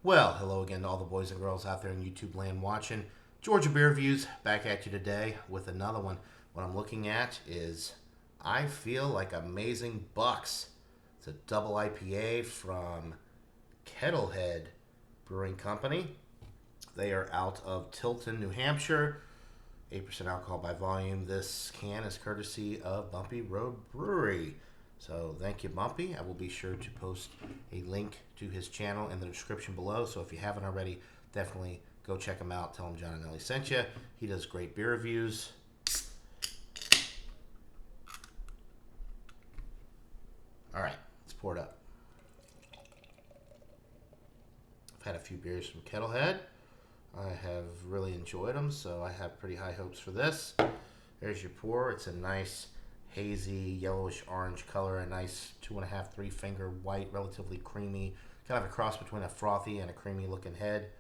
Well, hello again to all the boys and girls out there in YouTube land watching. Georgia Beer Reviews back at you today with another one. What I'm looking at is I Feel Like Amazing Bucks. It's a double IPA from Kettlehead Brewing Company. They are out of Tilton, New Hampshire. 8% alcohol by volume. This can is courtesy of Bumpy Road Brewery. So thank you, Bumpy. I will be sure to post a link to his channel in the description below. So if you haven't already, definitely go check him out. Tell him John and Ellie sent you. He does great beer reviews. All right, let's pour it up. I've had a few beers from Kettlehead. I have really enjoyed them, so I have pretty high hopes for this. There's your pour. It's a nice hazy yellowish orange color, a nice 2.5, 3 finger white, relatively creamy, kind of a cross between a frothy and a creamy looking head.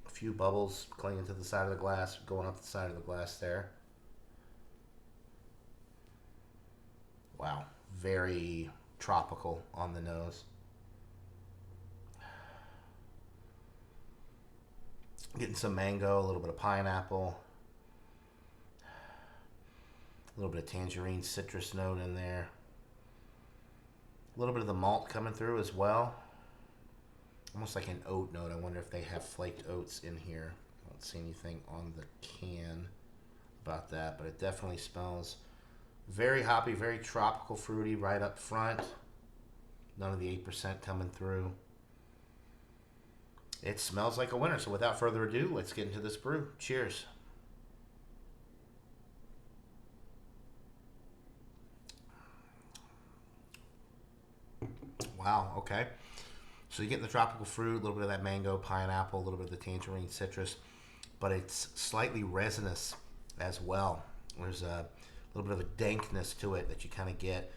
A few bubbles clinging to the side of the glass, going up the side of the glass there. Wow, very tropical on the nose. Getting some mango, a little bit of pineapple, a little bit of tangerine citrus note in there. A little bit of the malt coming through as well. Almost like an oat note. I wonder if they have flaked oats in here. I don't see anything on the can about that, but it definitely smells very hoppy, very tropical fruity right up front. None of the 8% coming through. It smells like a winner. So without further ado, let's get into this brew. Cheers. Wow, okay. So you get the tropical fruit, a little bit of that mango, pineapple, a little bit of the tangerine citrus, but it's slightly resinous as well. There's a little bit of a dankness to it that you kind of get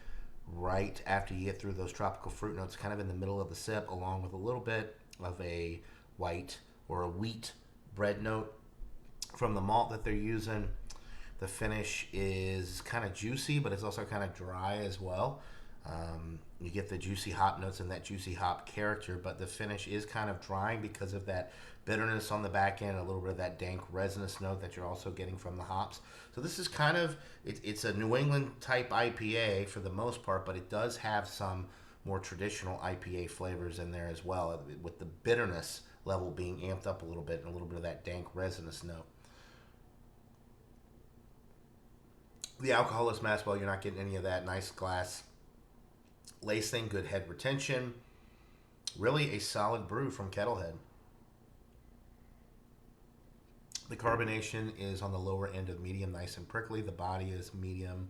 right after you get through those tropical fruit notes, kind of in the middle of the sip, along with a little bit of a white or a wheat bread note from the malt that they're using. The finish is kind of juicy, but it's also kind of dry as well. You get the juicy hop notes and that juicy hop character, but the finish is kind of drying because of that bitterness on the back end, a little bit of that dank resinous note that you're also getting from the hops. So this is kind of, it's a New England type IPA for the most part, but it does have some more traditional IPA flavors in there as well, with the bitterness level being amped up a little bit and a little bit of that dank resinous note. The alcohol is masked well. You're not getting any of that nice glass lacing, good head retention. Really a solid brew from Kettlehead. The carbonation is on the lower end of medium, nice and prickly. The body is medium,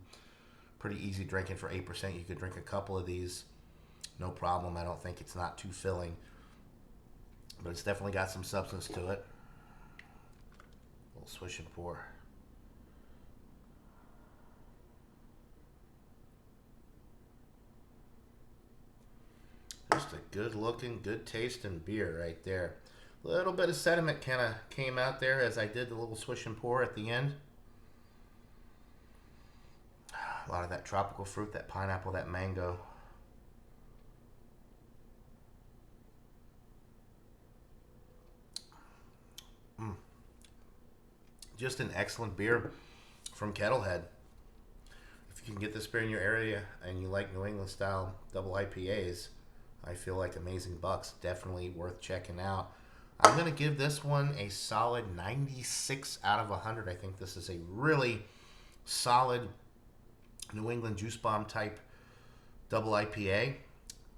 pretty easy drinking for 8%. You could drink a couple of these, no problem. I don't think it's not too filling, but it's definitely got some substance to it. A little swish and pour. Just a good looking, good tasting beer right there. A little bit of sediment kind of came out there as I did the little swish and pour at the end. A lot of that tropical fruit, that pineapple, that mango. Just an excellent beer from Kettlehead. If you can get this beer in your area and you like New England style double IPAs, I Feel Like Amazing Bucks. Definitely worth checking out. I'm going to give this one a solid 96 out of 100. I think this is a really solid New England juice bomb type double IPA.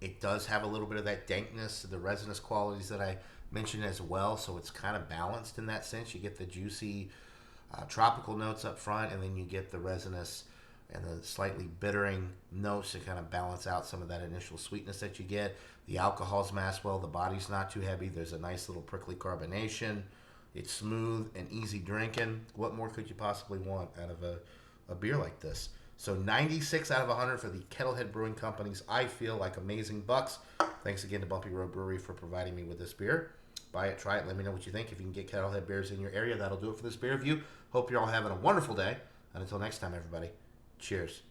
It does have a little bit of that dankness, the resinous qualities that I mentioned as well, so it's kind of balanced in that sense. You get the juicy tropical notes up front, and then you get the resinous and the slightly bittering notes to kind of balance out some of that initial sweetness that you get. The alcohol's masked well. The body's not too heavy. There's a nice little prickly carbonation. It's smooth and easy drinking. What more could you possibly want out of a beer like this? So 96 out of 100 for the Kettlehead Brewing Company's I Feel Like Amazing Bucks. Thanks again to Bumpy Road Brewery for providing me with this beer. Buy it, try it, let me know what you think. If you can get Kettlehead beers in your area, that'll do it for this beer review. Hope you're all having a wonderful day. And until next time, everybody, cheers.